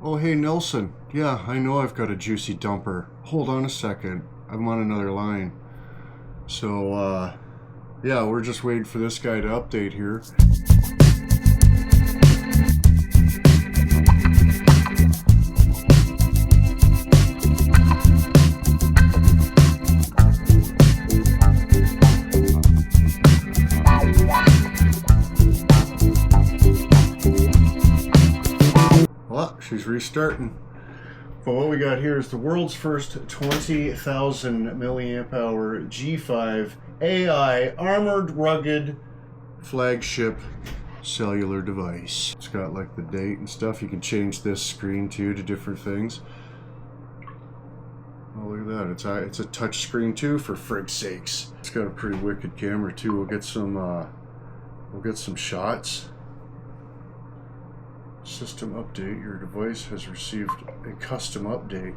Oh, hey, Nelson. Yeah, I know I've got a juicy dumper. Hold on a second. I'm on another line. So, yeah, we're just waiting for this guy to update here. Well, she's restarting. But what we got here is the world's first 20,000 milliamp hour G5 AI armored rugged flagship cellular device. It's got like the date and stuff. You can change this screen too to different things. Oh, look at that. It's a touch screen too, for frig's sakes. It's got a pretty wicked camera too. We'll get some shots. System update. Your device has received a custom update.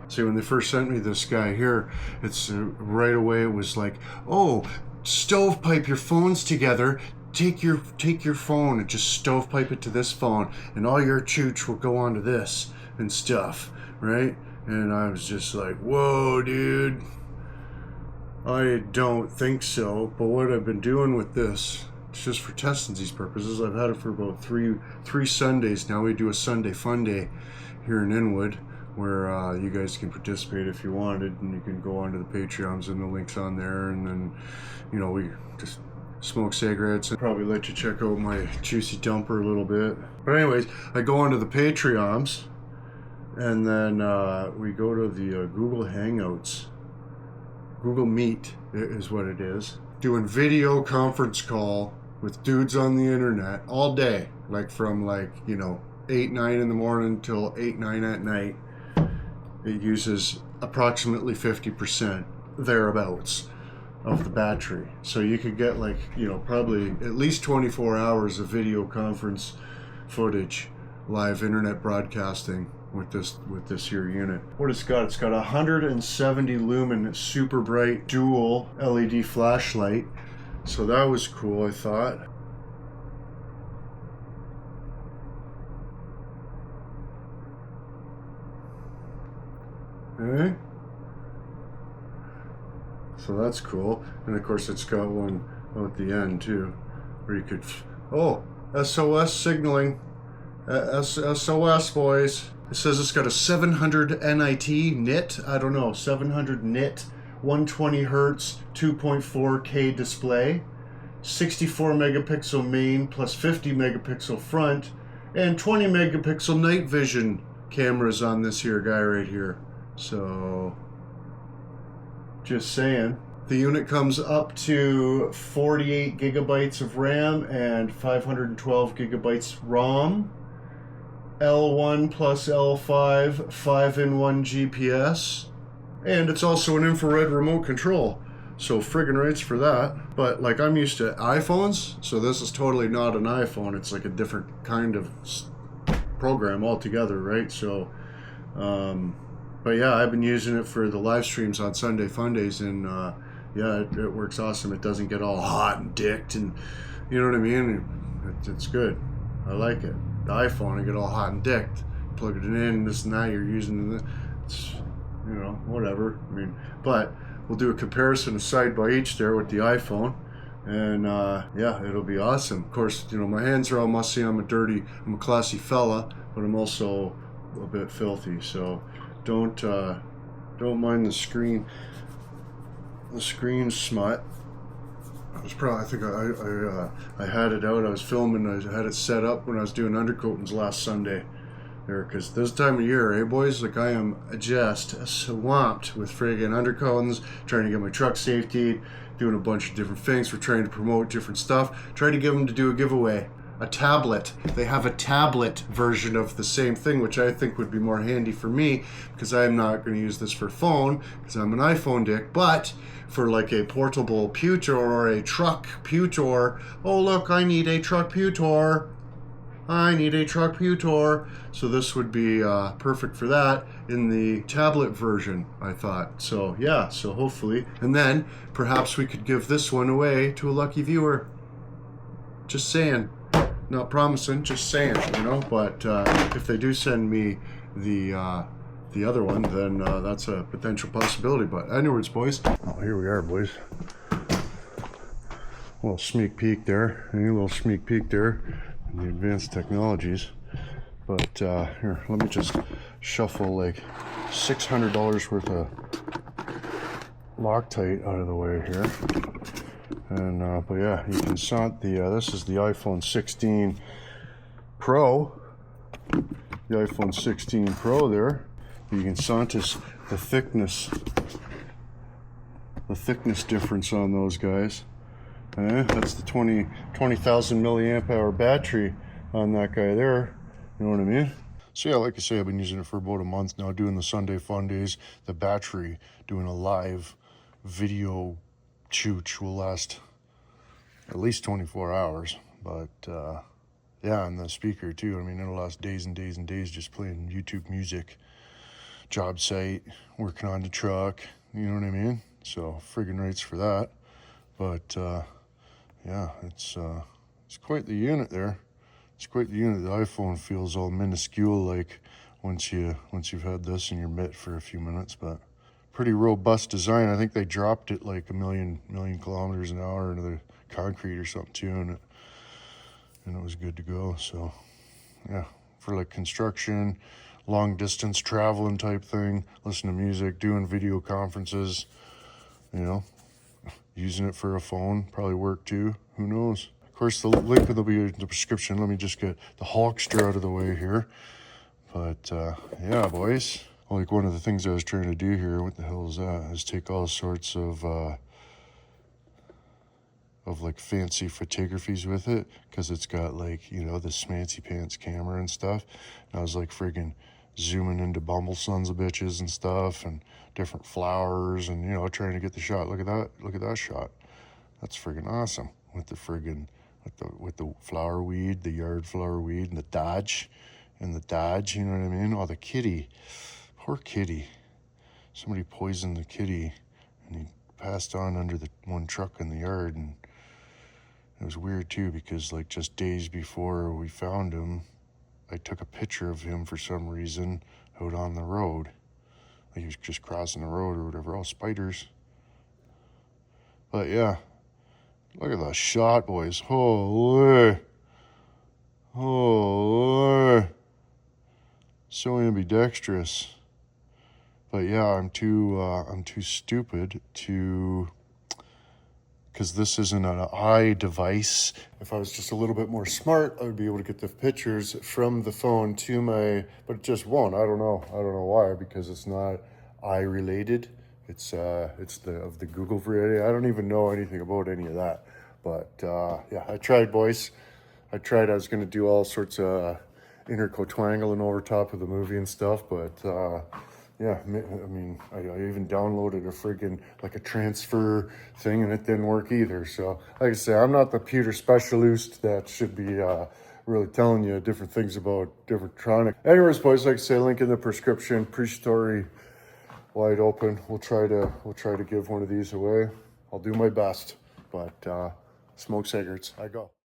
See, when they first sent me this guy here, it's right away it was like, oh, stovepipe your phones together. Take your phone and just stovepipe it to this phone, and all your chooch will go onto this and stuff, right? And I was just like, whoa, dude. I don't think so. But what I've been doing with this, it's just for testing these purposes. I've had it for about three Sundays now. We do a Sunday fun day here in Inwood, where you guys can participate if you wanted, and you can go onto the Patreons and the links on there, and then, you know, we just smoke cigarettes and probably let you check out my juicy dumper a little bit. But anyways, I go onto the Patreons, and then we go to the Google Hangouts. Google Meet is what it is. Doing video conference call with dudes on the internet all day, like from 8, 9 in the morning till 8, 9 at night. It uses approximately 50% thereabouts of the battery. So you could get probably at least 24 hours of video conference footage, live internet broadcasting with this here unit. What it's got 170 lumen super bright dual LED flashlight. So that was cool, I thought. Okay. So that's cool. And of course it's got one at the end too, where you could, SOS signaling. SOS, boys. It says it's got a 700 nit, I don't know, 700 nit, 120 hertz, 2.4K display, 64 megapixel main plus 50 megapixel front, and 20 megapixel night vision cameras on this here guy right here. So, just saying. The unit comes up to 48 gigabytes of RAM and 512 gigabytes ROM. L1 plus L5, 5-in-1 GPS, and it's also an infrared remote control, so friggin' rights for that. But I'm used to iPhones, so this is totally not an iPhone. It's like a different kind of program altogether, right? So but yeah, I've been using it for the live streams on Sunday Fun Days, and yeah, it works awesome. It doesn't get all hot and dicked, and you know what I mean? It's good. I like it. The iPhone, I get all hot and dicked. Plug it in, this and that, you're using it's, whatever. I mean, but we'll do a comparison of side by each there with the iPhone, and yeah, it'll be awesome. Of course, my hands are all musty. I'm a classy fella, but I'm also a bit filthy. So don't mind the screen smut. I think I had it out. I was filming. I had it set up when I was doing undercoatings last Sunday there, because this time of year, boys, I am just swamped with friggin' undercoatings, trying to get my truck safety, doing a bunch of different things. We're trying to promote different stuff, trying to get them to do a giveaway. A tablet. They have a tablet version of the same thing, which I think would be more handy for me, because I'm not going to use this for phone, because I'm an iPhone dick, but for a portable pewter or a truck pewter. Oh look, I need a truck pewter. So this would be perfect for that in the tablet version, I thought. So yeah, so hopefully, and then perhaps we could give this one away to a lucky viewer. Just saying. Not promising, just saying, you know. But if they do send me the other one, then that's a potential possibility. But anyways, boys, oh, here we are, boys. A little sneak peek there, a little sneak peek there, in the advanced technologies. But here, let me just shuffle like $600 worth of Loctite out of the way here. And but yeah, you can sant the this is the iPhone 16 Pro, the iPhone 16 Pro there. You can sant the thickness difference on those guys. That's the 20,000 milliamp hour battery on that guy there. You know what I mean? So yeah, like I say, I've been using it for about a month now, doing the Sunday fun days. The battery, doing a live video shoot will last at least 24 hours. But yeah, and the speaker too. I mean, it'll last days and days and days just playing YouTube music, job site, working on the truck. You know what I mean? So friggin' rates for that. But yeah, it's quite the unit there. It's quite the unit. The iPhone feels all minuscule like once you've had this in your mitt for a few minutes, but pretty robust design. I think they dropped it like a million kilometers an hour into the concrete or something too, and it was good to go. So yeah, for like construction, long distance traveling type thing, listen to music, doing video conferences, you know, using it for a phone, probably work too. Who knows? Of course, the link will be in the description. Let me just get the Hulkster out of the way here. But yeah, boys. Like one of the things I was trying to do here, what the hell is that? Is take all sorts of like fancy photographies with it, because it's got like, you know, the smancy pants camera and stuff. And I was like friggin' zooming into bumble sons of bitches and stuff, and different flowers, and you know, trying to get the shot. Look at that shot. That's friggin' awesome with the friggin' with the flower weed, the yard flower weed, and the Dodge, you know what I mean? Oh, the kitty, poor kitty. Somebody poisoned the kitty, and he passed on under the one truck in the yard. And it was weird too, because like just days before we found him, I took a picture of him for some reason out on the road. Like he was just crossing the road or whatever. Oh, spiders. But yeah, look at that shot, boys. Holy. So ambidextrous. But yeah, I'm too stupid to, because this isn't an eye device. If I was just a little bit more smart, I would be able to get the pictures from the phone to my, but it just won't. I don't know why, because it's not eye related. It's of the Google variety. I don't even know anything about any of that. But yeah, I tried, boys. I was going to do all sorts of intercotwangling over top of the movie and stuff, but yeah, I mean, I even downloaded a friggin' like a transfer thing, and it didn't work either. So, like I say, I'm not the computer specialist that should be really telling you different things about different electronics. Anyways, boys, like I say, link in the prescription, pre-story, wide open. We'll try to give one of these away. I'll do my best, but smoke cigarettes. I go.